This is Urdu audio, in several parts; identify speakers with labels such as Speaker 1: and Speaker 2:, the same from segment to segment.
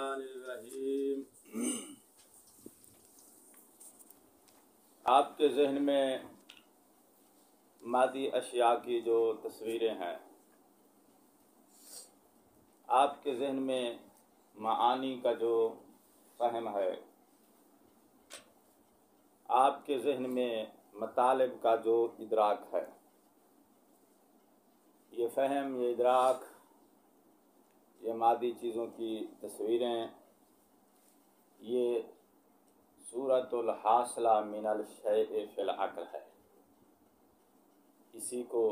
Speaker 1: الرحیم۔ آپ کے ذہن میں مادی اشیاء کی جو تصویریں ہیں، آپ کے ذہن میں معانی کا جو فہم ہے، آپ کے ذہن میں مطالب کا جو ادراک ہے، یہ فہم، یہ ادراک، یہ مادی چیزوں کی تصویریں، یہ صورت الحاصلہ من الشیء فی العقل ہے، اسی کو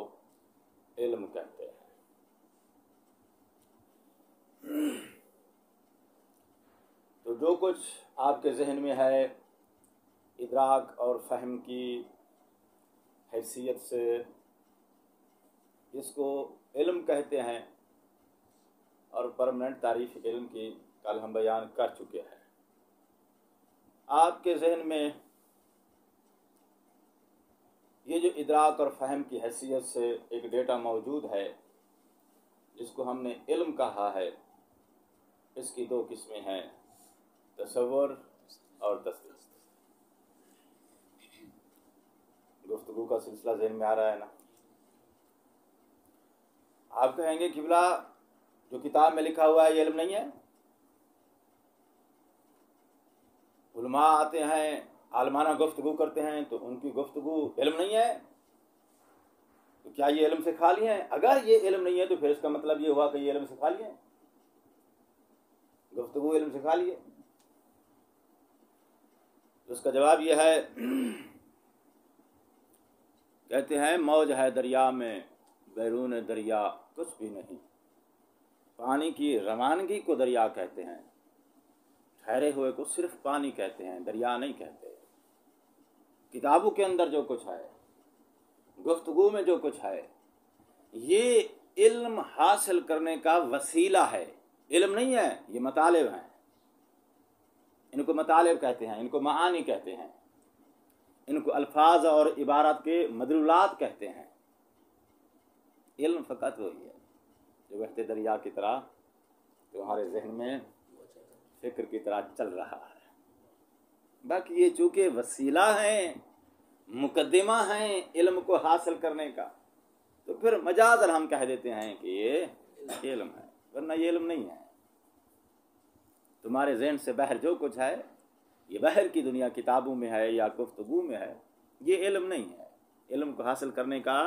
Speaker 1: علم کہتے ہیں۔ تو جو کچھ آپ کے ذہن میں ہے ادراک اور فہم کی حیثیت سے، اس کو علم کہتے ہیں، اور پرماننٹ تعریف علم کی کل ہم بیان کر چکے ہیں۔ آپ کے ذہن میں یہ جو ادراک اور فہم کی حیثیت سے ایک ڈیٹا موجود ہے، جس کو ہم نے علم کہا ہے، اس کی دو قسمیں ہیں، تصور اور تصدیق۔ گفتگو کا سلسلہ ذہن میں آ رہا ہے نا؟ آپ کہیں گے قبلہ جو کتاب میں لکھا ہوا ہے یہ علم نہیں ہے؟ علماء آتے ہیں، عالمانہ گفتگو کرتے ہیں، تو ان کی گفتگو علم نہیں ہے؟ تو کیا یہ علم سے خالی ہیں؟ اگر یہ علم نہیں ہے تو پھر اس کا مطلب یہ ہوا کہ یہ علم سے خالی ہے، گفتگو علم سے خالی ہے۔ تو اس کا جواب یہ ہے، کہتے ہیں موج ہے دریا میں، بیرون دریا کچھ بھی نہیں۔ پانی کی روانگی کو دریا کہتے ہیں، ٹھہرے ہوئے کو صرف پانی کہتے ہیں، دریا نہیں کہتے۔ کتابوں کے اندر جو کچھ ہے، گفتگو میں جو کچھ ہے، یہ علم حاصل کرنے کا وسیلہ ہے، علم نہیں ہے، یہ مطالب ہیں۔ ان کو مطالب کہتے ہیں، ان کو معانی کہتے ہیں، ان کو الفاظ اور عبارات کے مدلولات کہتے ہیں۔ علم فقط وہی ہے جو بہتے دریا کی طرح تمہارے ذہن میں فکر کی طرح چل رہا ہے۔ باقی یہ چونکہ وسیلہ ہیں، مقدمہ ہیں علم کو حاصل کرنے کا، تو پھر مجازاً ہم کہہ دیتے ہیں کہ یہ علم ہے، ورنہ یہ علم نہیں ہے۔ تمہارے ذہن سے باہر جو کچھ ہے، یہ باہر کی دنیا کتابوں میں ہے یا گفتگو میں ہے، یہ علم نہیں ہے، علم کو حاصل کرنے کا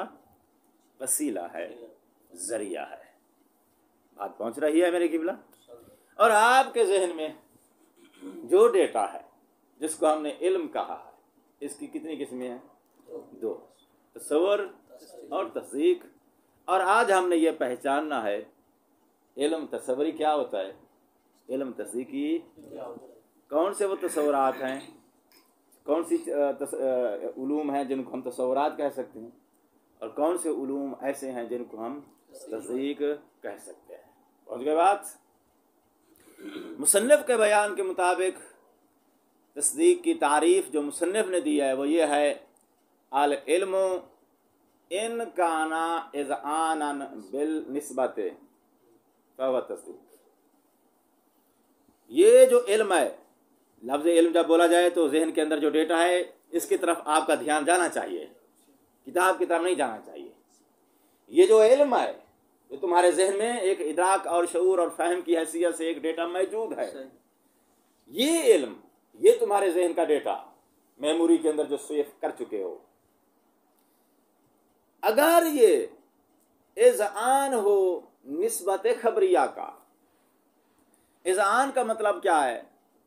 Speaker 1: وسیلہ ہے، ذریعہ ہے۔ بات پہنچ رہی ہے میرے قبلہ؟ اور آپ کے ذہن میں جو ڈیٹا ہے جس کو ہم نے علم کہا ہے، اس کی کتنی قسمیں ہیں؟ دو، تصور اور تصدیق۔ اور آج ہم نے یہ پہچاننا ہے علم تصوری کیا ہوتا ہے، علم تصدیقی کون سے وہ تصورات ہیں، کون سی علوم ہیں جن کو ہم تصورات کہہ سکتے ہیں، اور کون سے علوم ایسے ہیں جن کو ہم تصدیق کہہ سکتے ہیں۔ پہنچ گئے بات؟ مصنف کے بیان کے مطابق تصدیق کی تعریف جو مصنف نے دی ہے وہ یہ ہے، العلم ان کان اذعانا بالنسبت فهو تصدیق۔ یہ جو علم ہے، لفظ علم جب بولا جائے تو ذہن کے اندر جو ڈیٹا ہے اس کی طرف آپ کا دھیان جانا چاہیے، کتاب کی طرف نہیں جانا چاہیے۔ یہ جو علم ہے، جو تمہارے ذہن میں ایک ادراک اور شعور اور فہم کی حیثیت سے ایک ڈیٹا موجود ہے، یہ علم، یہ تمہارے ذہن کا ڈیٹا میموری کے اندر جو سیو کر چکے ہو، اگر یہ اذعان ہو نسبت خبریہ کا، اذعان کا مطلب کیا ہے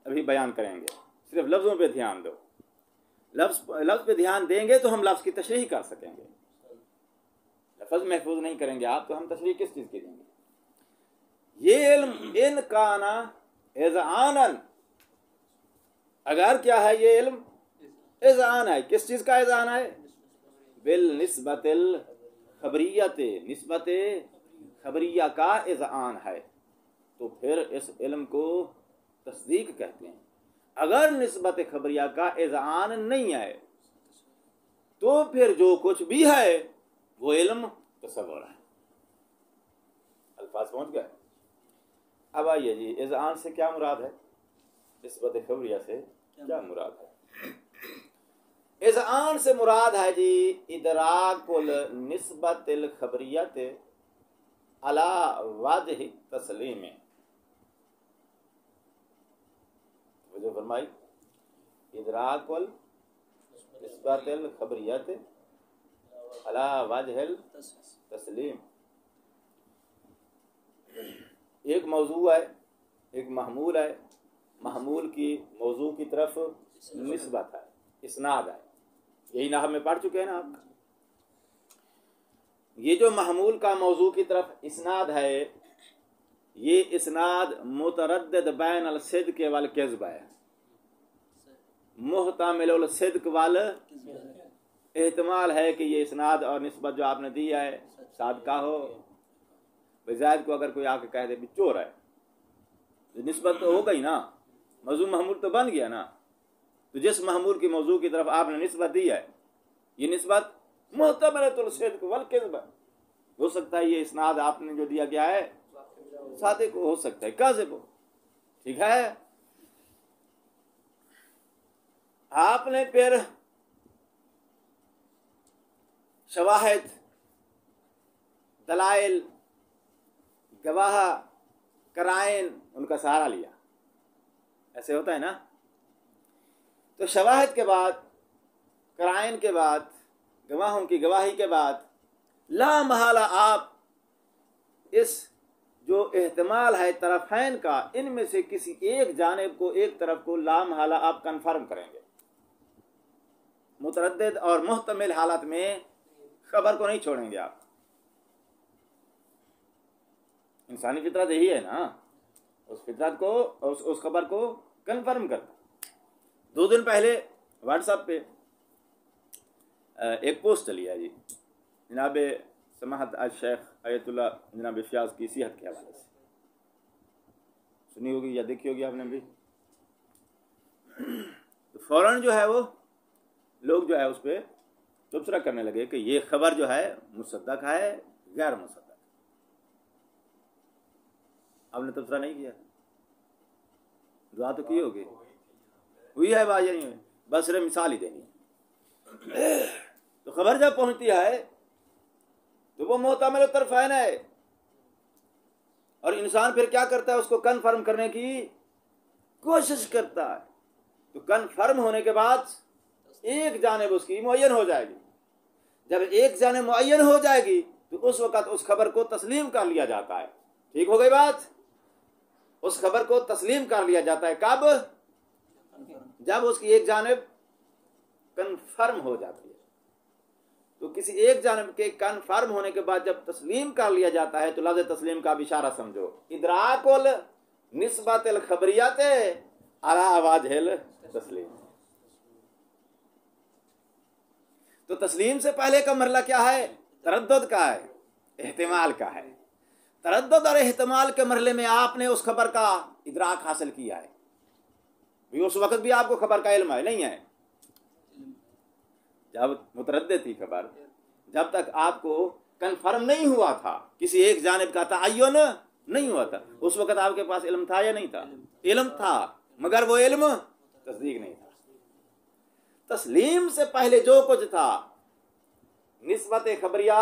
Speaker 1: ابھی بیان کریں گے، صرف لفظوں پہ دھیان دو، لفظ پہ دھیان دیں گے تو ہم لفظ کی تشریح کر سکیں گے۔ لفظ محفوظ نہیں کریں گے آپ تو ہم تشریح کس چیز کی دیں گے؟ یہ علم ان کانا اذعانا، اگر کیا ہے یہ علم اذعان ہے، کس چیز کا اذعان ہے؟ بالنسبت الخبریت، نسبت خبریہ کا اذعان ہے، تو پھر اس علم کو تصدیق کہتے ہیں۔ اگر نسبت خبریہ کا اذعان نہیں ہے تو پھر جو کچھ بھی ہے وہ علم تصور ہے۔ الفاظ پہنچ گئے؟ اب آئیے جی، اذعان سے کیا مراد ہے؟ نسبت خبریہ سے کیا مراد ہے؟ اذعان سے مراد ہے جی ادراک النسبت الخبریت علی وجہ تسلیم. جو فرمائی ادراک النسبت الخبریت علی وجہ تسلیم. ایک موضوع ہے، ایک محمول ہے، محمول کی موضوع کی طرف نسبت ہے، اسناد ہے. یہی نحو میں پڑھ چکے ہیں نا آپ. یہ جو محمول کا موضوع کی طرف اسناد ہے، یہ اسناد متردد بین الصدق والکذب ہے، محتمل الصدق احتمال ہے کہ یہ اسناد اور نسبت جو آپ نے دی ہے صادقہ ہو. بزائد کو اگر کوئی آ کے کہہ دے بھی چور ہے، نسبت تو ہو گئی نا، موضوع محمول تو بن گیا نا. تو جس محمول کی موضوع کی طرف آپ نے نسبت دی ہے، یہ نسبت محتملۃ الصدق والکذب ہو سکتا ہے. یہ اسناد آپ نے جو دیا گیا ہے صادق ہو سکتا ہے، کاذب ہو. ٹھیک ہے. آپ نے پھر شواہد، دلائل، گواہ، قرائن، ان کا سہارا لیا. ایسے ہوتا ہے نا. تو شواہد کے بعد، قرائن کے بعد، گواہوں کی گواہی کے بعد لا محالہ آپ اس جو احتمال ہے طرفین کا، ان میں سے کسی ایک جانب کو، ایک طرف کو لا محالہ آپ کنفرم کریں گے. متردد اور محتمل حالت میں خبر کو نہیں چھوڑیں گے آپ. انسانی فطرت یہی ہے نا، اس فطرت کو، اس خبر کو کنفرم کرتا. 2 دن پہلے واٹس ایپ پہ ایک پوسٹ چلی ہے جی، جناب سماحت الشیخ آیت اللہ جناب فیاض کی صحت کے حوالے سے. سنی ہوگی یا دیکھی ہوگی آپ نے بھی. تو فوراً جو ہے وہ لوگ جو ہے اس پہ تبصرہ کرنے لگے کہ یہ خبر جو ہے مصدق ہے غیر مصدق. آپ نے تبصرہ نہیں کیا؟ دعا تو کی ہوگی، ہوئی ہے بات، نہیں ہوئی، بس صرف مثال ہی دینی ہے. تو خبر جب پہنچتی ہے تو وہ محتمل الطرفین ہے، اور انسان پھر کیا کرتا ہے؟ اس کو کنفرم کرنے کی کوشش کرتا ہے. تو کنفرم ہونے کے بعد ایک جانب اس کی معین ہو جائے گی. جب ایک جانب معین ہو جائے گی تو اس وقت اس خبر کو تسلیم کر لیا جاتا ہے. ٹھیک ہو گئی بات؟ اس خبر کو تسلیم کر لیا جاتا ہے. کب؟ جب اس کی ایک جانب کنفرم ہو جاتی ہے. تو کسی ایک جانب کے کنفرم ہونے کے بعد جب تسلیم کر لیا جاتا ہے تو لفظ تسلیم کا بھی اشارہ سمجھو، ادراک النسبت الخبریت علی وجہ التسلیم. تو تسلیم سے پہلے کا مرحلہ کیا ہے؟ تردد کا ہے، احتمال کا ہے. تردد اور احتمال کے مرحلے میں آپ نے اس خبر کا ادراک حاصل کیا ہے. اس وقت بھی آپ کو خبر کا علم ہے نہیں ہے؟ جب متردد تھی خبر، جب تک آپ کو کنفرم نہیں ہوا تھا، کسی ایک جانب کا تعین نہیں ہوا تھا، اس وقت آپ کے پاس علم تھا یا نہیں تھا؟ علم تھا، مگر وہ علم تصدیق نہیں تھا. تسلیم سے پہلے جو کچھ تھا نسبت خبریہ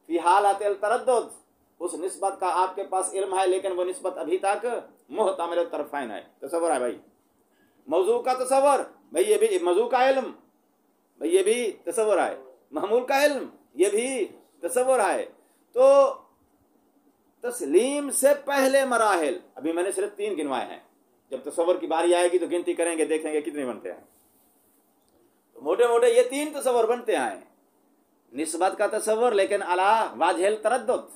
Speaker 1: فی حالت التردد، اس نسبت کا آپ کے پاس علم ہے، لیکن وہ نسبت ابھی تک محتمل الطرفین ہے. تصور ہے بھائی، موضوع کا تصور، بھائی یہ بھی موضوع کا علم، بھائی یہ بھی تصور ہے، محمول کا علم یہ بھی تصور ہے. تو تسلیم سے پہلے مراحل ابھی میں نے صرف 3 گنوائے ہیں. جب تصور کی باری آئے گی تو گنتی کریں گے، دیکھیں گے کتنے بنتے ہیں. تو موٹے موٹے یہ 3 تصور بنتے ہیں. نسبت کا تصور لیکن علی وجہ التردد،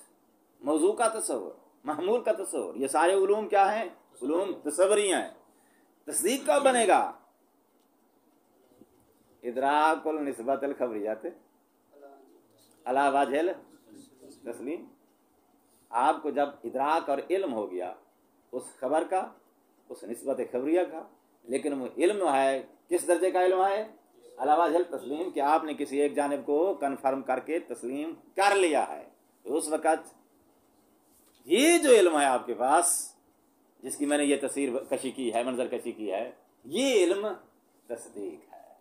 Speaker 1: موضوع کا تصور، محمول کا تصور. یہ سارے علوم کیا ہیں؟ علوم تصوری ہیں. تصدیق کب بنے گا؟ ادراک النسبت الخبریت علی وجہ التسلیم. آپ کو جب ادراک اور علم ہو گیا اس خبر کا، اس نسبت خبریہ کا، لیکن وہ علم ہے کس درجے کا علم ہے؟ علی وجہ التسلیم، کہ آپ نے کسی ایک جانب کو کنفرم کر کے تسلیم کر لیا ہے. تو اس وقت یہ جو علم ہے آپ کے پاس، جس کی میں نے یہ تصویر کشی کی ہے، منظر کشی کی ہے، یہ علم تصدیق ہے۔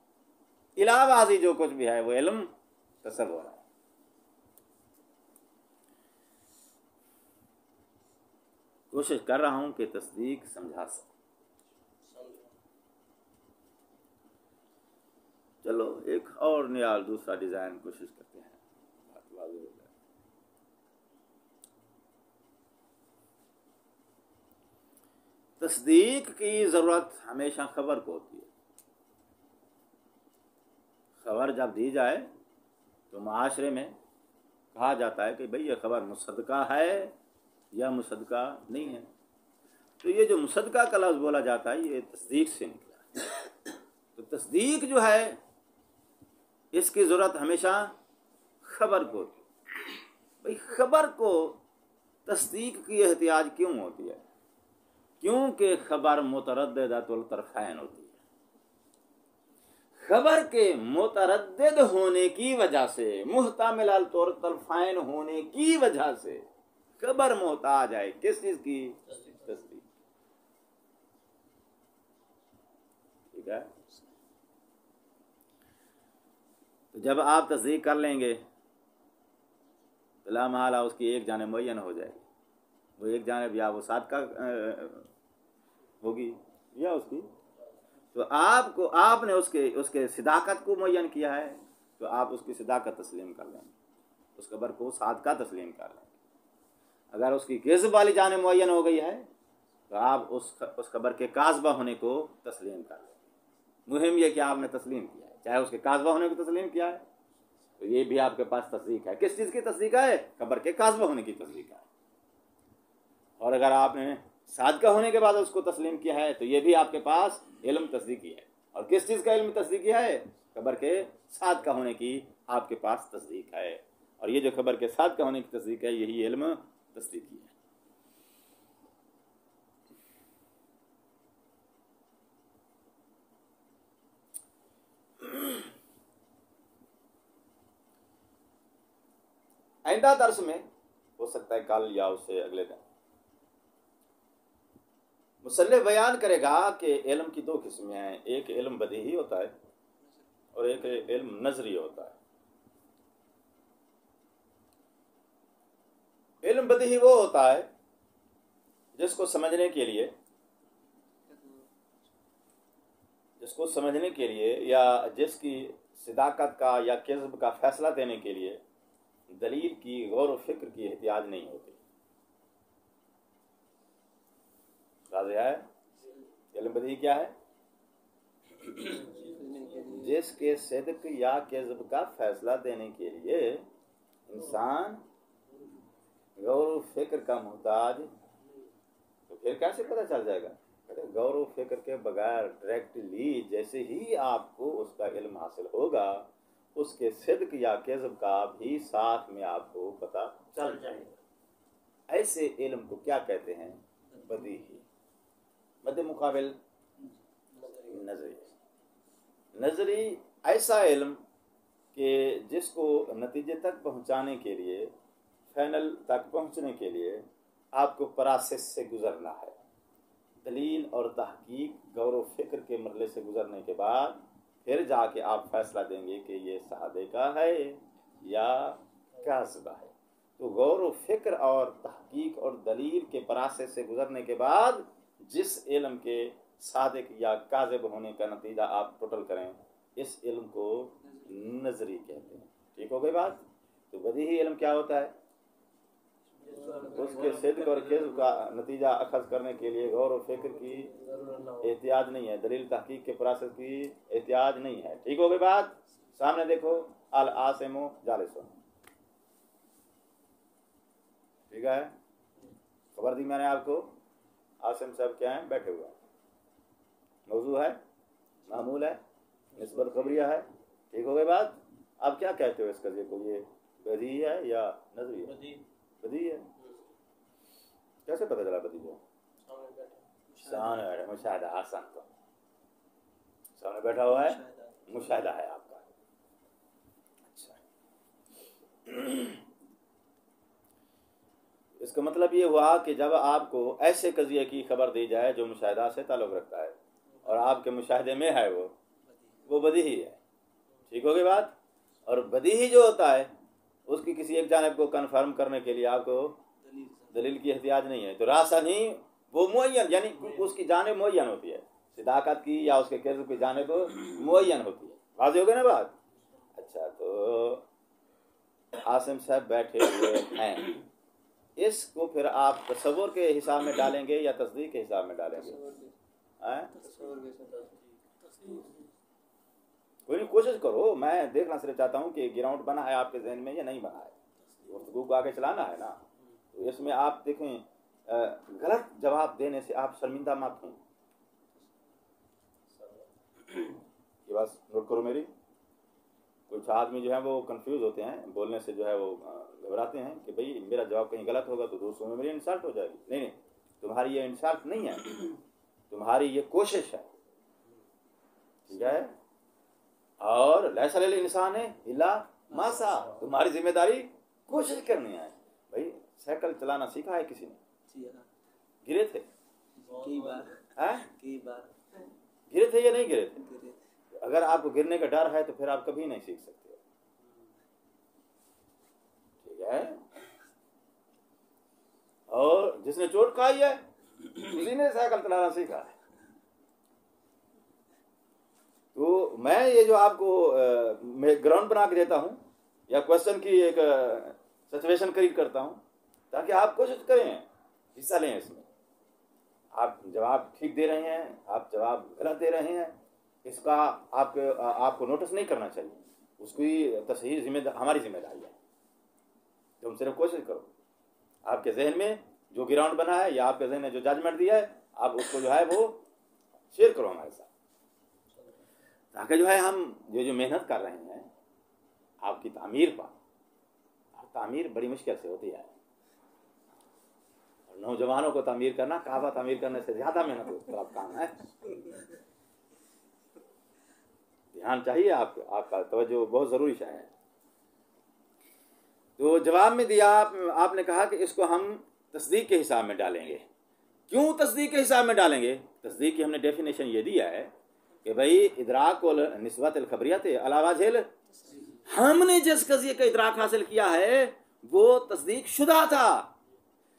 Speaker 1: علاوہ ازیں جو کچھ بھی ہے وہ علم تصور ہے۔ کوشش کر رہا ہوں کہ تصدیق سمجھا سکوں۔ چلو ایک اور نیا دوسرا ڈیزائن کوشش کرتے ہیں، بات واضح ہو جائے۔ تصدیق کی ضرورت ہمیشہ خبر کو ہوتی ہے۔ خبر جب دی جائے تو معاشرے میں کہا جاتا ہے کہ بھئی یہ خبر مصدقہ ہے یا مصدقہ نہیں ہے۔ تو یہ جو مصدقہ کا لفظ بولا جاتا ہے یہ تصدیق سے نکلا ہے۔ تو تصدیق جو ہے اس کی ضرورت ہمیشہ خبر کو ہوتی ہے۔ بھئی خبر کو تصدیق کی احتیاج کیوں ہوتی ہے؟ کیونکہ خبر مترددۃ الطرفین ہوتی ہے۔ خبر کے متردد ہونے کی وجہ سے، محتمل الطرفین ہونے کی وجہ سے خبر محتاج ہے کس چیز کی؟ تصدیق۔ ٹھیک ہے؟ تو جب آپ تصدیق کر لیں گے تو لا محالہ اس کی ایک جانب معین ہو جائے گی۔ وہ ایک جانب یا وہ صادقہ ہوگی یا اس کی، تو آپ نے اس کے صداقت کو معین کیا ہے تو آپ اس کی صداقت تسلیم کر لیں گے، اس خبر کو صادقہ تسلیم کر لیں گے۔ اگر اس کی کذب والی جانب معین ہو گئی ہے تو آپ اس خبر کے کاذبہ ہونے کو تسلیم کر لیں گے۔ مہم یہ کہ آپ نے تسلیم کیا ہے، چاہے اس کے کاذبہ ہونے کو تسلیم کیا ہے تو یہ بھی آپ کے پاس تصدیق ہے۔ کس چیز کی تصدیق ہے؟ خبر کے کاذبہ ہونے کی تصدیق ہے۔ اور اگر آپ نے صادقہ ہونے کے بعد اس کو تسلیم کیا ہے تو یہ بھی آپ کے پاس علم تصدیقی ہے۔ اور کس چیز کا علم تصدیقی ہے؟ خبر کے صادقہ ہونے کی آپ کے پاس تصدیق ہے۔ اور یہ جو خبر کے صادقہ ہونے کی تصدیق ہے یہی علم تصدیقی ہے۔ آئندہ درس میں ہو سکتا ہے کل یا اس سے اگلے دن مصنف بیان کرے گا کہ علم کی دو قسمیں ہیں، ایک علم بدیہی ہوتا ہے اور ایک علم نظری ہوتا ہے۔ علم بدیہی وہ ہوتا ہے جس کو سمجھنے کے لیے یا جس کی صداقت کا یا کذب کا فیصلہ دینے کے لیے دلیل کی غور و فکر کی احتیاج نہیں ہوتی۔ واضح ہے؟ علم بدیہی کیا ہے؟ جس کے صدق یا کذب کا فیصلہ دینے کے لیے انسان غور و فکر کا محتاج، تو پھر کیسے پتہ چل جائے گا؟ غور و فکر کے بغیر ڈائریکٹلی جیسے ہی آپ کو اس کا علم حاصل ہوگا اس کے صدق یا کذب کا بھی ساتھ میں آپ کو پتہ چل جائے گا۔ ایسے علم کو کیا کہتے ہیں؟ بدیہی۔ مد مقابل نظری۔ نظری ایسا علم کہ جس کو نتیجے تک پہنچانے کے لیے، فائنل تک پہنچنے کے لیے آپ کو پروسیس سے گزرنا ہے، دلیل اور تحقیق غور و فکر کے مرحلے سے گزرنے کے بعد پھر جا کے آپ فیصلہ دیں گے کہ یہ صادقہ ہے یا کاذبہ ہے۔ تو غور و فکر اور تحقیق اور دلیل کے پروسیس سے گزرنے کے بعد جس علم کے صادق یا کاذب ہونے کا نتیجہ آپ ٹوٹل کریں اس علم کو نظری کہتے ہیں۔ ٹھیک ہو گئی بات؟ تو بدیہی علم کیا ہوتا ہے؟ اس کے صدق اور کذب کا نتیجہ اخذ کرنے کے لیے غور و فکر کی احتیاج نہیں ہے، دلیل تحقیق کے پروسیس کی احتیاج نہیں ہے۔ ٹھیک ہو گئی بات؟ سامنے دیکھو، العاصم جالس۔ ٹھیک ہے؟ خبر دی میں نے آپ کو، عاصم صاحب کیا ہیں؟ بیٹھے ہوئے ہیں۔ موضوع ہے، معمول ہے، نسبت خبریہ ہے۔ ٹھیک ہو گئی بات؟ آپ کیا کہتے ہو اس قضیے کو؟ یہ بدیہی ہے یا نظری ہے؟ بدیہی ہے۔ کیسے پتہ چلا بدیہی ہے؟ سامنے بیٹھا، مشاہدہ آسان تو سامنے بیٹھا ہوا ہے، مشاہدہ ہے آپ کا۔ اچھا، اس کا مطلب یہ ہوا کہ جب آپ کو ایسے قضیے کی خبر دی جائے جو مشاہدات سے تعلق رکھتا ہے اور آپ کے مشاہدے میں ہے وہ بدیہی ہے. ٹھیک ہوگی بات؟ اور بدیہی جو ہوتا ہے اس کی کسی ایک جانب کو کنفرم کرنے کے لیے آپ کو دلیل کی احتیاج نہیں ہے. تو راستہ نہیں وہ معین، یعنی اس کی جانب معین ہوتی ہے، صداقت کی یا اس کے کذب کی جانب معین ہوتی ہے. واضح ہو گئی نا بات؟ اچھا، تو عاصم صاحب بیٹھے ہوئے ہیں، اس کو پھر آپ تصور کے حساب میں ڈالیں گے یا تصدیق کے حساب میں ڈالیں گے؟ کوئی نہیں، کوشش کرو. میں دیکھنا صرف چاہتا ہوں کہ گراؤنڈ بنا ہے آپ کے ذہن میں یا نہیں بنا ہے. گفتگو کو آگے چلانا ہے نا. تو اس میں آپ دیکھیں غلط جواب دینے سے آپ شرمندہ مت ہوں. یہ بات نوٹ کرو میری. کچھ آدمی جو ہیں وہ کنفیوز ہوتے ہیں بولنے سے، جو ہے وہ گھبراتے ہیں کہ بھئی میرا جواب کہیں غلط ہوگا تو دوسروں میں میری انسلٹ ہو جائے گی. نہیں نہیں، تمہاری یہ انسلٹ نہیں ہے، تمہاری یہ کوشش ہے. ٹھیک ہے؟ اور لیس علی الانسان الا ما سعی، تمہاری ذمہ داری کوشش کرنی ہے. بھائی سائیکل چلانا سیکھا ہے کسی نے؟ گرے تھے؟ گرے تھے یا نہیں گرے تھے؟ اگر آپ کو گرنے کا ڈر ہے تو پھر آپ کبھی نہیں سیکھ سکتے. ٹھیک ہے؟ اور جس نے چوٹ کھائی ہے اسی نے سائیکل چلانا سیکھا ہے. تو میں یہ جو آپ کو گراؤنڈ بنا کے دیتا ہوں یا کوشچن کی ایک سچویشن کریٹ کرتا ہوں تاکہ آپ کوشش کریں، حصہ لیں اس میں. آپ جواب ٹھیک دے رہے ہیں، آپ جواب غلط دے رہے ہیں، اس کا آپ کو نوٹس نہیں کرنا چاہیے. اس کی تصحیح ہماری ذمہ داری ہے. تم صرف کوشش کرو. آپ کے ذہن میں جو گراؤنڈ بنا ہے یا آپ کے ذہن نے جو ججمنٹ دیا ہے آپ اس کو جو ہے وہ شیئر کرو ہمارے ساتھ، تاکہ جو ہے ہم جو محنت کر رہے ہیں آپ کی تعمیر پر. تعمیر بڑی مشکل سے ہوتی ہے. نوجوانوں کو تعمیر کرنا کعبہ تعمیر کرنے سے زیادہ محنت کا کام ہے. دھیان چاہیے آپ کا توجہ بہت ضروری ہے. تو جواب میں دیا آپ نے کہا کہ اس کو ہم تصدیق کے حساب میں ڈالیں گے. کیوں تصدیق کے حساب میں ڈالیں گے؟ تصدیق کی ہم نے ڈیفینیشن یہ دیا ہے کہ بھائی ادراک نسبت الخبریت علاوہ جھیل، ہم نے جس قضیے کا ادراک حاصل کیا ہے وہ تصدیق شدہ تھا،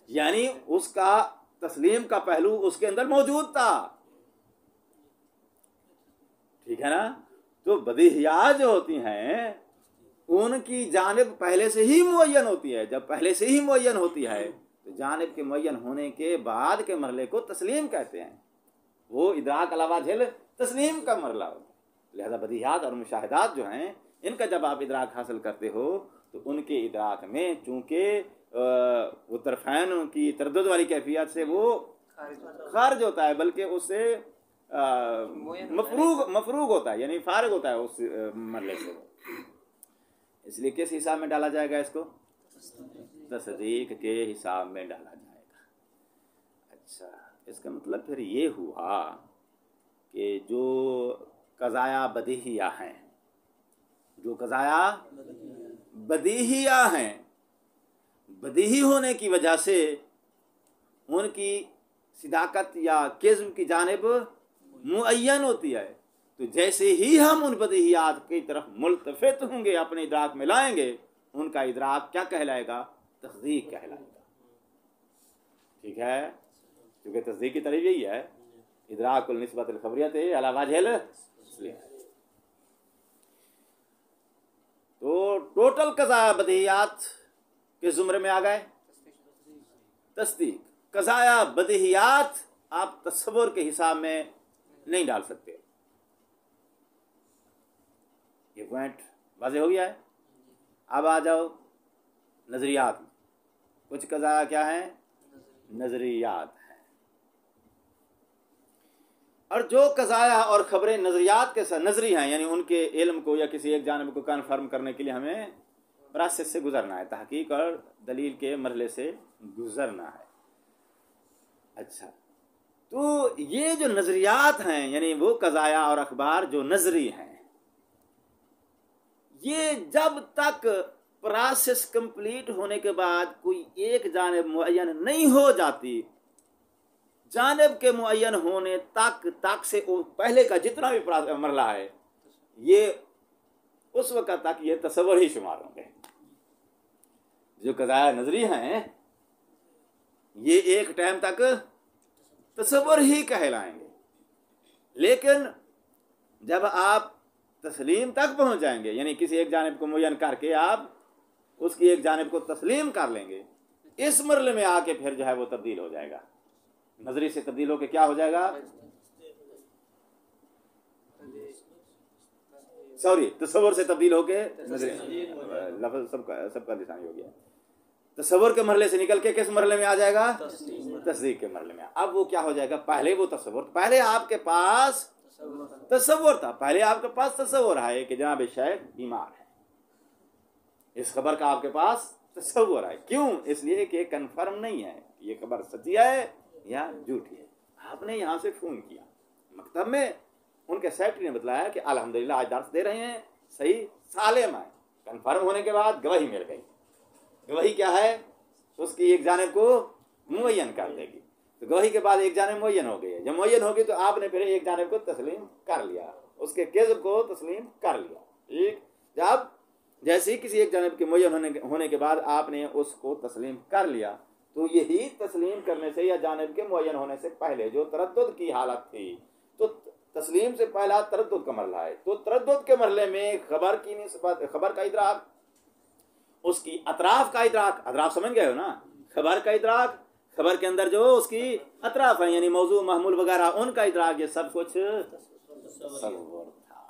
Speaker 1: یعنی اس کا تسلیم کا پہلو اس کے اندر موجود تھا. ٹھیک ہے نا؟ تو بدیہیات جو ہوتی ہیں ان کی جانب پہلے سے ہی معین ہوتی ہے. جب پہلے سے ہی معین ہوتی ہے تو جانب کے معین ہونے کے بعد کے مرحلے کو تسلیم کہتے ہیں. وہ ادراک علاوہ جھیل تسلیم کا مرحلہ ہوتا ہے. لہذا بدیہیات اور مشاہدات جو ہیں ان کا جب آپ ادراک حاصل کرتے ہو تو ان کے ادراک میں چونکہ وہ طرفین کی تردد والی کیفیت سے وہ خارج ہوتا ہے، بلکہ اس سے مفروغ ہوتا ہے، یعنی فارغ ہوتا ہے اس مرحلے سے. اس لیے کس حساب میں ڈالا جائے گا اس کو؟ تصدیق کے حساب میں ڈالا جائے گا. اچھا، اس کا مطلب پھر یہ ہوا کہ جو قضایا بدیہیہ ہیں، جو قضایا بدیہیہ ہیں، بدیہی ہونے کی وجہ سے ان کی صداقت یا کذب کی جانب معین ہوتی ہے. تو جیسے ہی ہم ان بدیہیات کی طرف ملتفت ہوں گے، اپنے ادراک میں لائیں گے، ان کا ادراک کیا کہلائے گا؟ تصدیق کہلائے گا. ٹھیک ہے؟ کیونکہ تصدیق کی طرف یہی ہے ادراک النسبت الخبریت علاوہ جھیل. تو ٹوٹل قضایا بدیہیات کے زمرے میں آ گئے تصدیق. قضایا بدیہیات آپ تصور کے حساب میں نہیں ڈال سکتے. یہ پوائنٹ واضح ہو گیا ہے. اب آ جاؤ نظریات میں. کچھ قضایا کیا ہیں؟ نظریات ہیں. اور جو قضایا اور خبریں نظریات کے ساتھ نظری ہیں، یعنی ان کے علم کو یا کسی ایک جانب کو کنفرم کرنے کے لیے ہمیں پروسیس سے گزرنا ہے، تحقیق اور دلیل کے مرحلے سے گزرنا ہے. اچھا، تو یہ جو نظریات ہیں، یعنی وہ قضایا اور اخبار جو نظری ہیں، یہ جب تک پروسیس کمپلیٹ ہونے کے بعد کوئی ایک جانب معین نہیں ہو جاتی، جانب کے معین ہونے تک سے پہلے کا جتنا بھی مرحلہ ہے یہ اس وقت تک یہ تصور ہی شمار ہوں گے۔ جو قضایا نظری ہیں یہ ایک ٹائم تک تصور ہی کہلائیں گے، لیکن جب آپ تسلیم تک پہنچ جائیں گے، یعنی کسی ایک جانب کو معین کر کے آپ اس کی ایک جانب کو تسلیم کر لیں گے، اس مرحلے میں آ کے پھر جو ہے وہ تبدیل ہو جائے گا، نظری سے تبدیل ہو کے کیا ہو جائے گا، تصور سے تبدیل ہو کے لفظ سب کا لسانی ہو گیا، تصور کے مرحلے سے نکل کے کس مرحلے میں آ جائے گا، تصدیق کے مرحلے میں۔ اب وہ کیا ہو جائے گا، پہلے وہ تصور، پہلے آپ کے پاس تصور تھا، پہلے آپ کے پاس تصور ہے کہ جناب شیخ بیمار ہے، اس خبر کا آپ کے پاس تصور ہے، کیوں؟ اس لیے کہ کنفرم نہیں ہے یہ خبر سچی ہے یا جھوٹی ہے۔ آپ نے یہاں سے فون کیا مکتب میں، ان کے سیکرٹری نے بتلایا کہ الحمدللہ آج درس دے رہے ہیں، صحیح سالم ہے، کنفرم ہونے کے بعد گواہی مل گئی، گواہی کیا ہے، اس کی ایک جانب کو معین کر دے گی، تو گواہی کے بعد ایک جانب معین ہو گئی ہے، جب معین ہوگی تو آپ نے پھر ایک جانب کو تسلیم کر لیا، اس کے کذب کو تسلیم کر لیا، ٹھیک؟ جب جیسے ہی کسی ایک جانب کے معین ہونے کے بعد آپ نے اس کو تسلیم کر لیا، تو یہی تسلیم کرنے سے یا جانب کے معین ہونے سے پہلے جو تردد کی حالت تھی، تو تسلیم سے پہلا تردد کا مرحلہ ہے، تو تردد کے مرحلے میں خبر کی نسبت، خبر کا ادراک، اس کی اطراف کا ادراک، اطراف سمجھ گئے ہو نا، خبر کا ادراک، خبر کے اندر جو اس کی اطراف ہیں یعنی موضوع محمول وغیرہ ان کا ادراک، یہ سب کچھ تصور تھا۔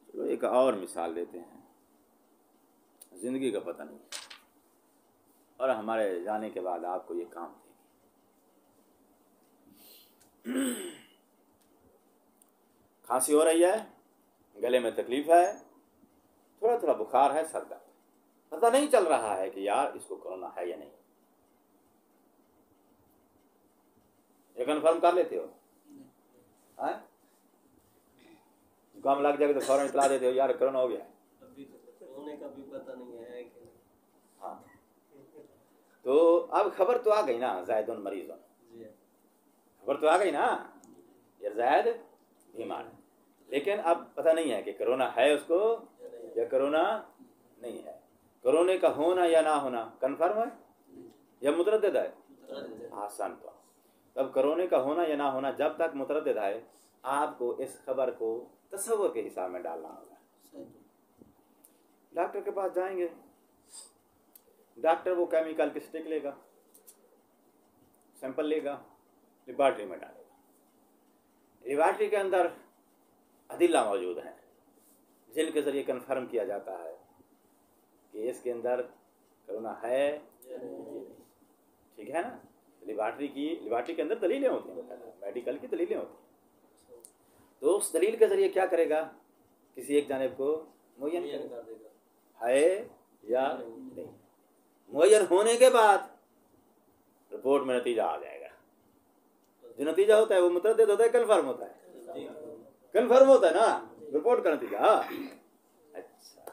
Speaker 1: چلو ایک اور مثال دیتے ہیں، زندگی کا پتہ نہیں اور ہمارے جانے کے بعد آپ کو یہ کام دے گی۔ کھانسی ہو رہی ہے، گلے میں تکلیف ہے، تھوڑا تھوڑا بخار ہے، سر درد، پتہ نہیں چل رہا ہے کہ یار اس کو کرونا ہے یا نہیں، یہ کنفرم کر لیتے ہو؟ زکام لگ جائے گا تو فوراً اطلاع دیتے ہو یار کرونا ہو گیا ہے،
Speaker 2: ہونے کا بھی پتہ نہیں ہے کہ
Speaker 1: ہاں، تو اب خبر تو آ گئی نا، زائد مریض، خبر تو آ گئی نا، یہ زائد بیمار ہے، لیکن اب پتہ نہیں ہے کہ کرونا ہے اس کو یا کرونا نہیں ہے۔ کرونے کا ہونا یا نہ ہونا کنفرم ہے یا متردد ہے؟ آسان تو اب کرونے کا ہونا یا نہ ہونا جب تک متردد ہے، آپ کو اس خبر کو تصور کے حساب میں ڈالنا ہوگا۔ ڈاکٹر کے پاس جائیں گے، ڈاکٹر وہ کیمیکل کی سٹک لے گا، سیمپل لے گا، لیبارٹری میں ڈالے گا، لیبارٹری کے اندر ادلہ موجود ہیں جن کے ذریعے کنفرم کیا جاتا ہے کہ اس کے اندر کرونا ہے، ٹھیک ہے نا؟ لیبارٹری کے اندر دلیلیں ہوتی ہیں، میڈیکل کی دلیلیں ہوتی ہیں، تو اس دلیل کے ذریعے کیا کرے گا، کسی ایک جانب کو معین کر دے گا ہے یا نہیں، معین ہونے کے بعد رپورٹ میں نتیجہ آ جائے گا، جو نتیجہ ہوتا ہے وہ متردد ہوتا ہے، کنفرم ہوتا ہے، کنفرم ہوتا ہے نا، رپورٹ کا نتیجہ، اچھا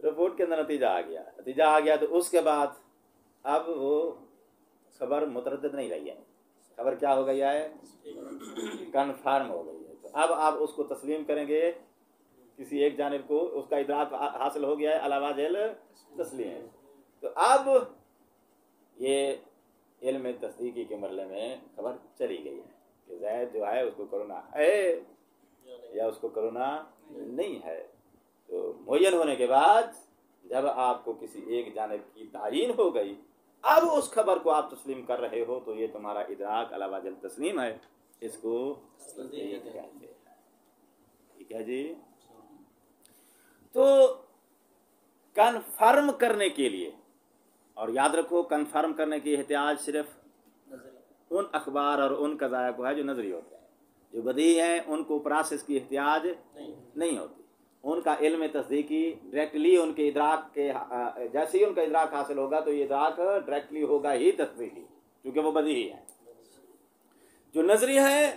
Speaker 1: رپورٹ کے اندر نتیجہ آ گیا تو اس کے بعد اب وہ خبر متردد نہیں رہی ہے، خبر کیا ہو گئی ہے، کنفرم ہو گئی ہے، تو اب آپ اس کو تسلیم کریں گے، کسی ایک جانب کو اس کا ادراک حاصل ہو گیا ہے علاوہ جل تسلیم، تو اب یہ علم تصدیقی کے مرحلے میں خبر چلی گئی ہے کہ زید جو ہے اس کو کرونا ہے یا اس کو کرونا نہیں ہے، تو معین ہونے کے بعد جب آپ کو کسی ایک جانب کی تعین ہو گئی، اب اس خبر کو آپ تسلیم کر رہے ہو، تو یہ تمہارا ادراک علاوہ جل تسلیم ہے، اس کو تصدیق کہتے ہیں، ٹھیک ہے جی۔ تو کنفرم کرنے کے لیے، اور یاد رکھو کنفرم کرنے کی احتیاج صرف ان اخبار اور ان قضایا کو ہے جو نظری ہوتے ہیں، جو بدیہی ہیں ان کو پروسیس کی احتیاج نہیں ہوتی، ان کا علم تصدیقی ڈائریکٹلی ان کے ادراک کے جیسے ہی ان کا ادراک حاصل ہوگا تو یہ ادراک ڈائریکٹلی ہوگا ہی تصدیقی، کیونکہ وہ بدیہی ہے۔ جو نظری ہے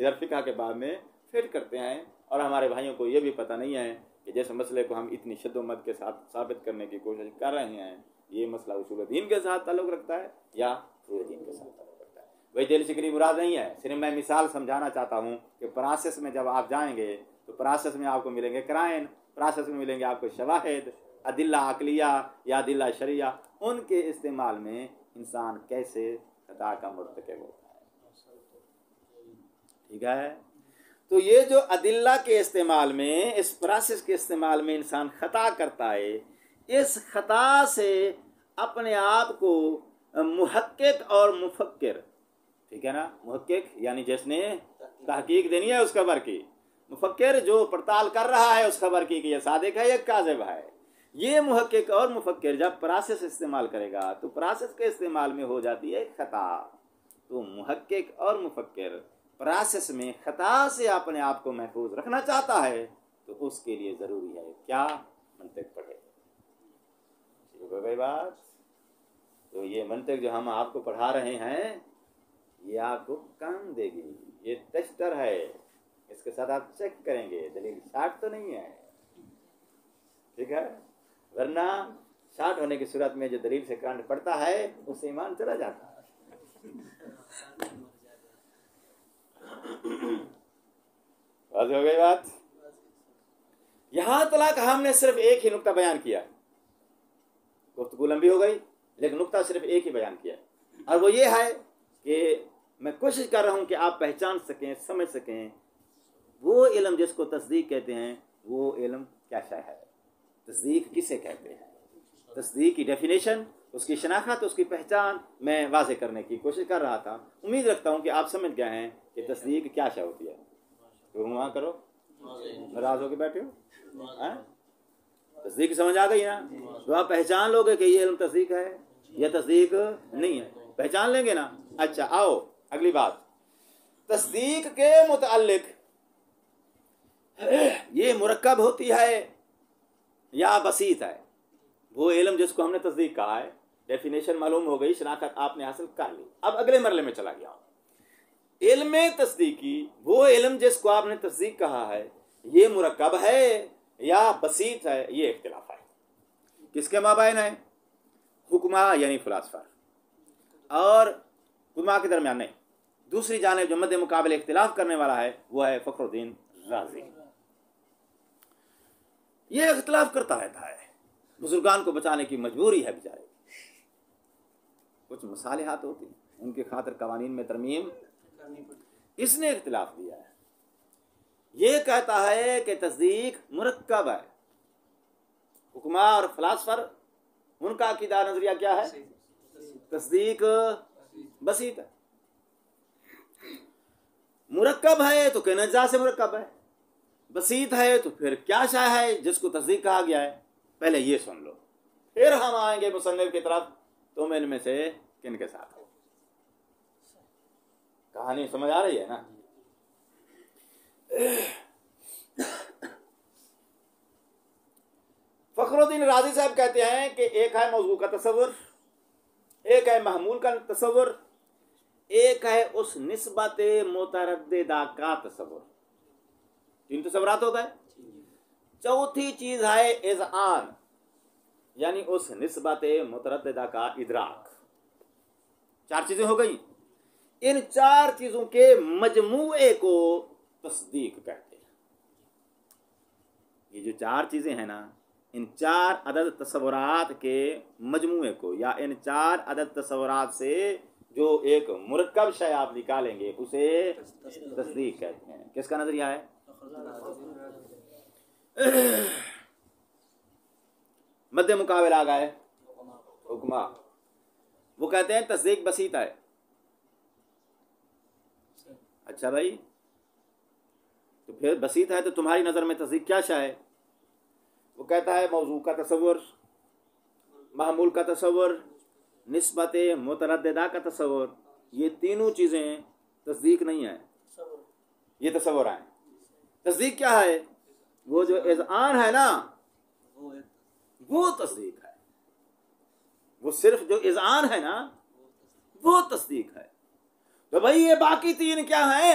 Speaker 1: ادھر فقہ کے باب میں فٹ کرتے ہیں، اور ہمارے بھائیوں کو یہ بھی پتہ نہیں ہے کہ جس مسئلے کو ہم اتنی شد و مد کے ساتھ ثابت کرنے کی کوشش کر رہے ہیں، یہ مسئلہ اصول دین کے ساتھ تعلق رکھتا ہے یا فروع دین کے ساتھ تعلق رکھتا ہے۔ وہی دل شکری مراد نہیں ہے، صرف میں مثال سمجھانا چاہتا ہوں کہ پروسیس میں جب آپ جائیں گے تو پروسیس میں آپ کو ملیں گے قرائن، پروسیس میں ملیں گے آپ کو شواہد، ادلہ عقلیہ یا ادلہ شرعیہ، ان کے استعمال میں انسان کیسے خطا کا مرتکب ہوتا ہے۔ ٹھیک ہے، تو یہ جو ادلہ کے استعمال میں، اس پروسیس کے استعمال میں انسان خطا کرتا ہے، اس خطا سے اپنے آپ کو محقق اور مفکر، ٹھیک ہے نا، محقق یعنی جس نے تحقیق دینی ہے اس خبر کی، مفکر جو پڑتال کر رہا ہے اس خبر کی کہ یہ صادق ہے یا کاذب ہے، یہ محقق اور مفکر جب پروسیس استعمال کرے گا تو پروسیس کے استعمال میں ہو جاتی ہے خطا۔ تو محقق اور مفکر پروسیس میں خطا سے اپنے آپ کو محفوظ رکھنا چاہتا ہے تو اس کے لیے ضروری ہے کیا؟ منطق پڑھے۔ ٹھیک ہو گئی بات؟ تو یہ منطق جو ہم آپ کو پڑھا رہے ہیں یہ آپ کو کام دے گی، یہ ٹیسٹر ہے، اس کے ساتھ آپ چیک کریں گے دلیل شارٹ تو نہیں ہے، ٹھیک ہے، ورنہ شارٹ ہونے کی صورت میں جو دلیل سے کرنٹ پڑتا ہے اس سے ایمان چلا جاتا ہے۔ واضح ہو گئی بات؟ یہاں تک ہم نے صرف ایک ہی نقطہ بیان کیا، گفتگو لمبی ہو گئی لیکن نقطہ صرف ایک ہی بیان کیا، اور وہ یہ ہے کہ میں کوشش کر رہا ہوں کہ آپ پہچان سکیں، سمجھ سکیں وہ علم جس کو تصدیق کہتے ہیں وہ علم کیا شے ہے، تصدیق کسے کہتے ہیں، تصدیق کی ڈیفینیشن، اس کی شناخت، اس کی پہچان میں واضح کرنے کی کوشش کر رہا تھا۔ امید رکھتا ہوں کہ آپ سمجھ گئے ہیں کہ تصدیق کیا شے ہوتی ہے۔ تو وہاں کرو، ناراض ہو کے بیٹھے ہو، تصدیق سمجھ آ گئی نا؟ تو آپ پہچان لو گے کہ یہ علم تصدیق ہے یا تصدیق نہیں ہے، پہچان لیں گے نا؟ اچھا آؤ اگلی بات، تصدیق کے متعلق یہ مرکب ہوتی ہے یا بسیط ہے؟ وہ علم جس کو ہم نے تصدیق کہا ہے، ڈیفینیشن معلوم ہو گئی، شناخت آپ نے حاصل کر لی، اب اگلے مرحلے میں چلا گیا۔ علم تصدیقی وہ علم جس کو آپ نے تصدیق کہا ہے، یہ مرکب ہے یا بسیط ہے، یہ اختلاف ہے۔ کس کے مابین ہے؟ حکما یعنی فلاسفر اور حکما کے درمیان نہیں، دوسری جانب جو مد مقابل اختلاف کرنے والا ہے وہ ہے فخر الدین رازی۔ یہ اختلاف کرتا رہتا ہے، بزرگان کو بچانے کی مجبوری ہے بیچارے، کچھ مصالحات ہوتی ہیں ان کی خاطر قوانین میں ترمیم، اس نے اختلاف دیا ہے، یہ کہتا ہے کہ تصدیق مرکب ہے، حکما اور فلاسفر ان کا عقیدہ نظریہ کیا ہے؟ تصدیق بسیط ہے، مرکب ہے تو کن اجزاء سے مرکب ہے، بسیط ہے تو پھر کیا شے ہے جس کو تصدیق کہا گیا ہے؟ پہلے یہ سن لو، پھر ہم آئیں گے مصنف کی طرف، تم ان میں سے کن کے ساتھ ہو۔ کہانی سمجھ آ رہی ہے نا؟ فخر الدین رازی صاحب کہتے ہیں کہ ایک ہے موضوع کا تصور، ایک ہے محمول کا تصور، ایک ہے اس نسبت مترددہ کا تصور۔ تین تصورات ہو گئے، چوتھی چیز ہے اذعان یعنی اس نسبت مترددہ کا ادراک۔ چار چیزیں ہو گئی، ان چار چیزوں کے مجموعے کو تصدیق کہتے ہیں۔ یہ جو چار چیزیں ہیں نا، ان چار عدد تصورات کے مجموعے کو یا ان چار عدد تصورات سے جو ایک مرکب شے آپ نکالیں گے اسے تصدیق کہتے ہیں۔ کس کا نظریہ ہے؟ مد مقابل آ گئے حکما، وہ کہتے ہیں تصدیق بسیط ہے۔ اچھا بھائی، تو پھر بسیط ہے تو تمہاری نظر میں تصدیق کیا شے ہے؟ وہ کہتا ہے موضوع کا تصور، محمول کا تصور، نسبت مترددہ کا تصور، یہ تینوں چیزیں تصدیق نہیں ہیں، یہ تصور ہیں۔ تصدیق کیا ہے؟ وہ جو اذعان ہے نا وہ تصدیق ہے، وہ صرف جو اذعان ہے نا وہ تصدیق ہے۔ تو بھائی یہ باقی تین کیا ہیں؟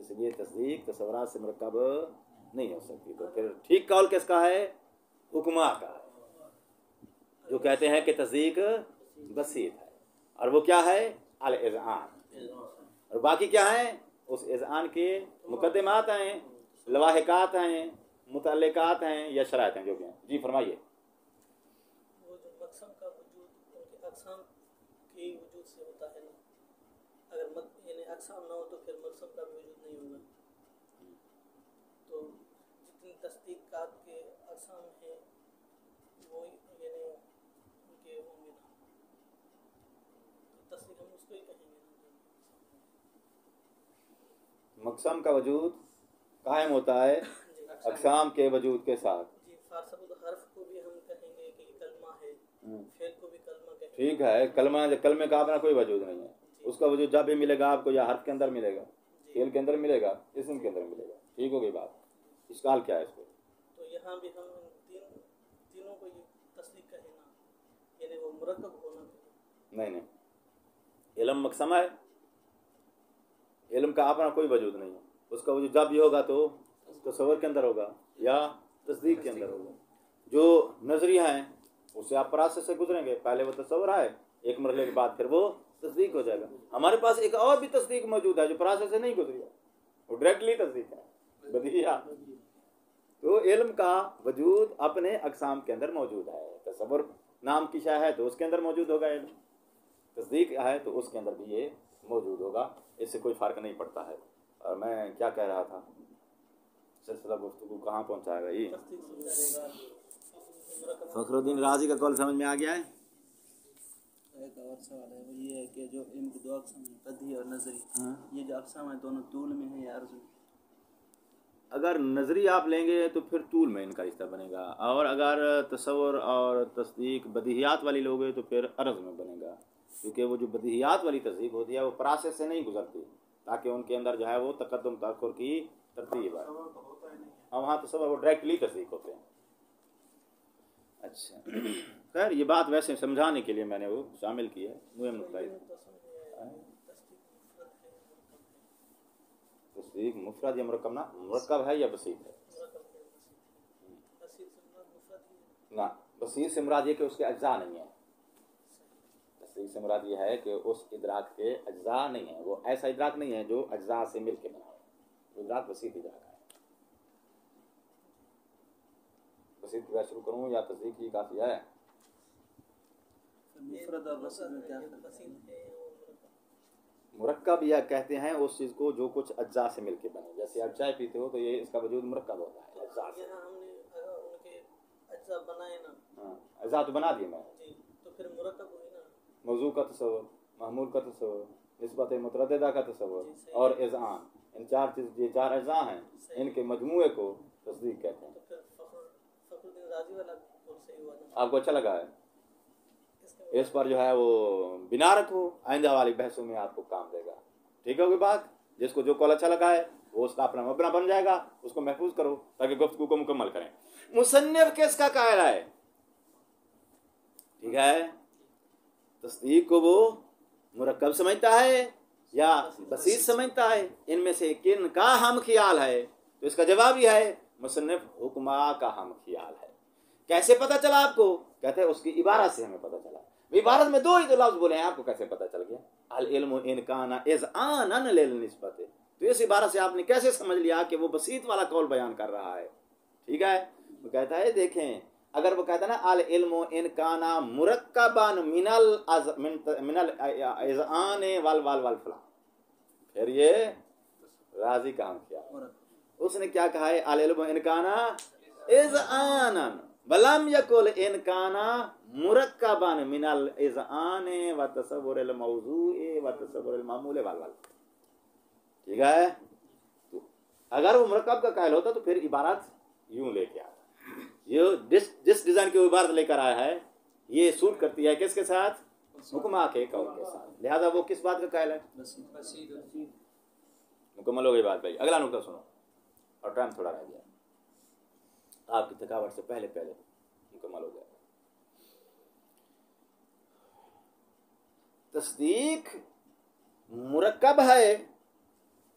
Speaker 1: اس لیے تصدیق تصورات سے مرکب نہیں ہو سکتی. تو پھر ٹھیک قول کس کا ہے؟ حکما کا ہے، جو کہتے ہیں کہ تصدیق بسیط ہے، اور وہ کیا ہے؟ الاذعان. اور باقی کیا ہیں؟ اس اذعان کے مقدمات ہیں، لواحقات ہیں، متعلقات ہیں یا شرائط ہیں جو بھی ہیں. جی فرمائیے.
Speaker 2: وہ جو مقسم کا وجود ان کے اقسام کے وجود سے ہوتا ہے نا، اگر یعنی اقسام نہ ہو تو پھر مقسم کا بھی وجود نہیں ہوگا. تو جتنی تصدیقات کے اقسام ہیں وہ یعنی ان کے ہوں گے نا، تو تصدیق ہم اس کو ہی کہیں گے نا.
Speaker 1: مقسم کا وجود قائم ہوتا ہے اقسام کے وجود کے ساتھ.
Speaker 2: جی فارسب حرف کو بھی ہم کہیں گے کہ کلمہ ہے، فعل کو بھی کلمہ کہیں گے.
Speaker 1: ٹھیک ہے، کلمے کا اپنا کوئی وجود نہیں ہے. اس کا وجود جب بھی ملے گا آپ کو یا حرف کے اندر ملے گا، فعل کے اندر ملے گا، اسم کے اندر ملے گا. ٹھیک ہو گئی بات. اشکال کیا ہے اس کو؟
Speaker 2: تو یہاں بھی ہم تینوں کو یہ تصدیق کہیں نا، یعنی وہ مرکب ہونا چاہیے.
Speaker 1: نہیں، علم مقسم ہے، علم کا اپنا کوئی وجود نہیں ہے. اس کا وجود جب بھی ہوگا تو تصور کے اندر ہوگا یا تصدیق کے اندر ہوگا. جو نظریہ ہیں اسے آپ پروسیس سے گزریں گے، پہلے وہ تصور ہے، ایک مرحلے کے بعد پھر وہ تصدیق ہو جائے گا. ہمارے پاس ایک اور بھی تصدیق موجود ہے جو پروسیس سے نہیں گزری ہے، وہ ڈائریکٹلی تصدیق ہے، بدیہیات. تو علم کا وجود اپنے اقسام کے اندر موجود ہے. تصور نام کی شے ہے تو اس کے اندر موجود ہوگا علم، تصدیق ہے تو اس کے اندر بھی یہ موجود ہوگا. اس سے کوئی فرق نہیں پڑتا ہے. اور میں کیا کہہ رہا تھا، سلسلہ گفتگو کہاں پہنچائے گا؟ یہ فخر الدین رازی کا قول سمجھ میں آ گیا ہے؟
Speaker 3: ایک اور سوال ہے، وہ یہ ہے کہ جو علم کے دو اقسام ہیں، قدی اور نظری، یہ جو اقسام ہیں دونوں طول میں ہیں یا عرض میں؟
Speaker 1: اگر نظری آپ لیں گے تو پھر طول میں ان کا رشتہ بنے گا، اور اگر تصور اور تصدیق بدیہیات والی لوگے تو پھر عرض میں بنے گا. کیونکہ وہ جو بدیہیات والی تصدیق ہوتی ہے وہ پروسیس سے نہیں گزرتی، تاکہ ان کے اندر جو ہے وہ تقدم تاخر کی ترتیب ہے. اور وہاں تصور وہ ڈائریکٹلی تصدیق ہوتے ہیں. اچھا خیر، یہ بات ویسے سمجھانے کے لیے میں نے وہ شامل کی ہے. مهم نقطہ تصدیق مفرد یا مرکب، نہ مرکب ہے یا بسیط ہے؟ نہ، بسیط سے مراد یہ کہ اس کے اجزاء نہیں ہیں. تصدیق سے مراد یہ ہے کہ اس ادراک کے اجزاء نہیں ہیں. وہ ایسا ادراک نہیں ہے جو اجزاء سے مل کے بنا ہے. وہ ادراک بسیط ادراک ہے. بسیط کی بات شروع کروں یا تصدیق ہی کافی ہے؟
Speaker 3: مفرد اور بسیط میں کیا فرق ہے؟
Speaker 1: مرکب یا کہتے ہیں اس چیز کو جو کچھ اجزاء سے مل کے بنے. جیسے آپ چائے پیتے ہو تو یہ اس کا وجود مرکب ہوتا ہے اجزاء سے.
Speaker 2: یہاں ہم نے ان کے اجزاء بنائے نا.
Speaker 1: ہاں، اجزاء تو بنا دیے میں.
Speaker 2: جی تو پھر مرکب ہوئی نا.
Speaker 1: موضوع کا تصور، محمول کا تصور، نسبت مترددہ کا تصور اور اذعان، ان چار چیز، یہ چار اجزاء ہیں، ان کے مجموعے کو تصدیق کہتے ہیں.
Speaker 2: تو پھر فخر الدین رازی والا قول صحیح ہوا نا.
Speaker 1: آپ کو اچھا لگا ہے؟ اس پر جو ہے وہ بنا رکھو، آئندہ والی بحثوں میں آپ کو کام دے گا. ٹھیک ہوگی بات؟ جس کو جو قول اچھا لگا ہے وہ اس کا اپنا مبنا بن جائے گا، اس کو محفوظ کرو تاکہ گفتگو کو مکمل کریں. مصنف کس کا قائل ہے؟ ٹھیک ہے، تصدیق کو وہ مرکب سمجھتا ہے یا بسیط سمجھتا ہے؟ ان میں سے کن کا ہم خیال ہے؟ تو اس کا جواب یہ ہے مصنف حکما کا ہم خیال ہے. کیسے پتہ چلا آپ کو؟ کہتے ہیں اس کی عبارت سے ہمیں پتہ چلا. عبارت میں دو ہی تو لفظ بولے ہیں، آپ کو کیسے پتہ چل گیا؟ العلم ان کان اذعانا للنسبت. تو اس عبارت سے آپ نے کیسے سمجھ لیا کہ وہ بسیط والا قول بیان کر رہا ہے؟ ٹھیک ہے، وہ کہتا ہے دیکھیں، اگر وہ کہتا ہے نا العلم ان کان مرکبا من الاذعان والفلاں، پھر یہ راضی کا ہم کیا؟ اس نے کیا کہا ہے؟ العلم ان کان اذعانا ولم یقل ان کان مرکبا من الاذعان وتصور الموضوع وتصور المعمول والوال. ٹھیک ہے، تو اگر وہ مرکب کا قائل ہوتا تو پھر عبارت یوں لے کے آتا. یہ جس ڈیزائن کی عبارت لے کر آیا ہے یہ سوٹ کرتی ہے کس کے ساتھ؟ حکما کے قول کے ساتھ. لہذا وہ کس بات کا قائل ہے؟ مکمل ہو گئی بات بھائی. اگلا نقطہ سنو، اور ٹائم تھوڑا رہ گیا، آپ کی تھکاوٹ سے پہلے مکمل ہو گیا. تصدیق مرکب ہے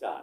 Speaker 1: 4?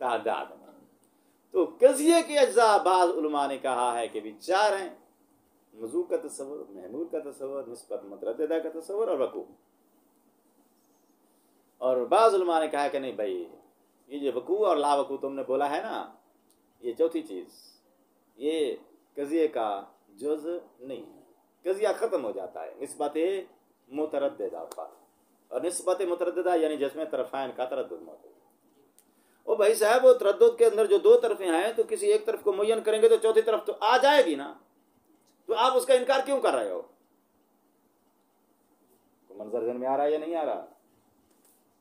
Speaker 1: تعداد میں. تو قضیے کے اجزاء بعض علماء نے کہا ہے کہ بھی 4 ہیں: موضوع کا تصور، محمول کا تصور، نسبت مترددہ کا تصور اور وقوع. اور بعض علماء نے کہا کہ نہیں بھائی، یہ جو وقوع اور لا وقوع تم نے بولا ہے نا، یہ چوتھی چیز، یہ قضیے کا جز نہیں ہے. قضیہ ختم ہو جاتا ہے نسبت مترددہ پر. اور نسبت مترددہ یعنی جس میں طرفین کا تردد موجود ہے. او بھائی صاحب، وہ تردد کے اندر جو 2 طرفیں ہیں تو کسی ایک طرف کو معین کریں گے تو چوتھی طرف تو آ جائے گی نا. تو آپ اس کا انکار کیوں کر رہے ہو؟ منظر ذہن میں آ رہا ہے یا نہیں آ رہا؟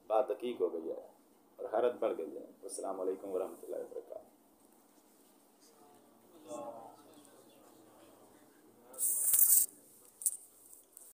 Speaker 1: بات حقیق ہو گئی ہے اور حیرت بڑھ گئی ہے. السلام علیکم ورحمۃ اللہ وبرکاتہ.